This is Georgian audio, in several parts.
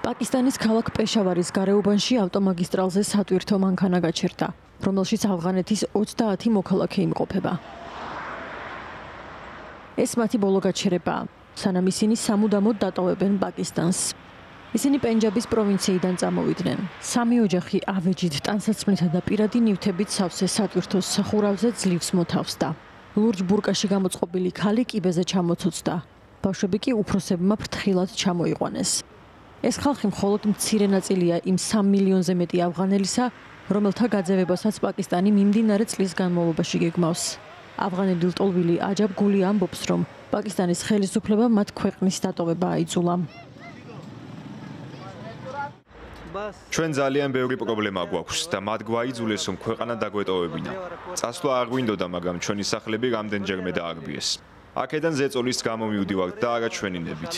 პაკისტანის ქალაქ პეშავარის გარეუბანში ავტომაგისტრალზე სატვირთო მანქანა გაჩერდა, რომელშიც ავღანეთის 30 მოქალაქე იმყოფება. ეს მათი ბოლო გაჩერებაა, სანამ ისინი სამუდამოდ დატოვებენ პაკისტანს. ისინი პენჯაბის პროვინციიდან წამოვიდნენ. სამი ოჯახი ავეჯით, ტანსაცმლითა და პირადი ნივთებით სავსე სატვირთოს სახურავზე ძლივს მოთავსდა. ლურჯ ბურკაში გამოწყობილი ქალი კიბეზე ჩამოცოცდა. ბავშვები კი უფროსებმა ფრთხილად ჩამოიყვანეს. ეს ხალხი მხოლოდ მცირე ნაწილია იმ 3 მილიონზე მეტი ავღანელისა, რომელთა გაძევებასაც პაკისტანი მიმდინარე წლის განმავლობაში გეგმავს. ავღანელი ლტოლვილი აჯაბ გული ამბობს, რომ პაკისტანის ხელისუფლებამ მათ ქვეყნის დატოვება აიძულა. ჩვენ ძალიან ბევრი პრობლემა გვაქვს და მათ გვაიძულეს, რომ ქვეყანა დაგვეტოვებინა. წასვლა არ გვინდოდა, მაგრამ ჩვენი სახლები რამდენჯერმე დაარბიეს. აქედან ზეწოლის გამო მივდივართ და არა ჩვენინებით.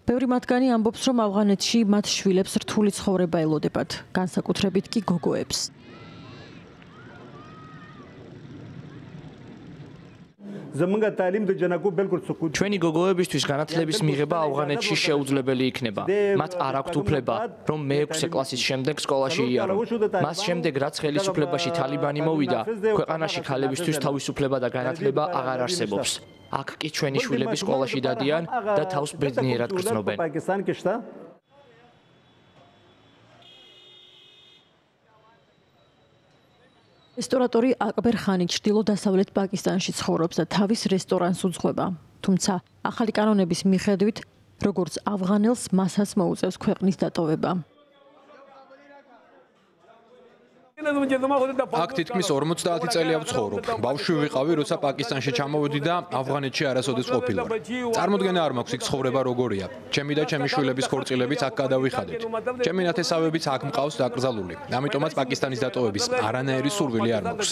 ბევრი მათგანი ამბობს, რომ ავღანეთში მათ შვილებს რთული ცხოვრება ელოდებათ, განსაკუთრებით კი გოგოებს. ჩვენი გოგოებისთვის განათლების მიღება ავღანეთში შეუძლებელი იქნება. მათ არ აქვთ უფლება, რომ მე-6 კლასის შემდეგ სკოლაში იარონ. მას შემდეგ, რაც ხელისუფლებაში თალიბანი მოვიდა, ქვეყანაში ქალებისთვის თავისუფლება და განათლება აღარ არსებობს. აქ კი ჩვენი შვილები სკოლაში დადიან და თავს ბედნიერად გრძნობენ. რესტორატორი აკბერ ხანი ჩრდილო-დასავლეთ პაკისტანში ცხოვრობს და თავის რესტორანს უძღვება. თუმცა, ახალი კანონების მიხედვით, როგორც ავღანელს მასაც მოუწევს ქვეყნის დატოვება. აქ თითქმის 50 წელი ავცხოვრობ. ბავშვი ვიყავი, როცა პაკისტანში ჩამოვედი და ავღანეთში არასოდეს ყოფილვარ. წარმოდგენა არ მაქვს იქ ცხოვრება როგორია. ჩემი და ჩემი შვილების ქორწილებიც აქ გადავიხადეთ. ჩემი ნათესავებიც აქ მყავს დაკრძალული. ამიტომაც პაკისტანის დატოვების არანაირი სურვილი არ მაქვს.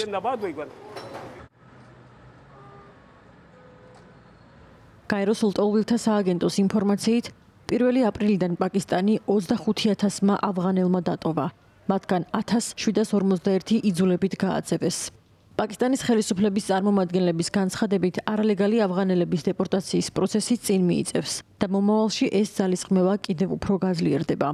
კაიროს ლტოლვილთა სააგენტოს ინფორმაციით, 1 აპრილიდან პაკისტანი 25,000-მა ავღანელმა დატოვა. მათგან 1751 იძულებით გააძევეს. პაკისტანის ხელისუფლების წარმომადგენლების განცხადებით, არალეგალი ავღანელების დეპორტაციის პროცესი წინ მიიწევს და მომავალში ეს ძალისხმევა კიდევ უფრო გაძლიერდება.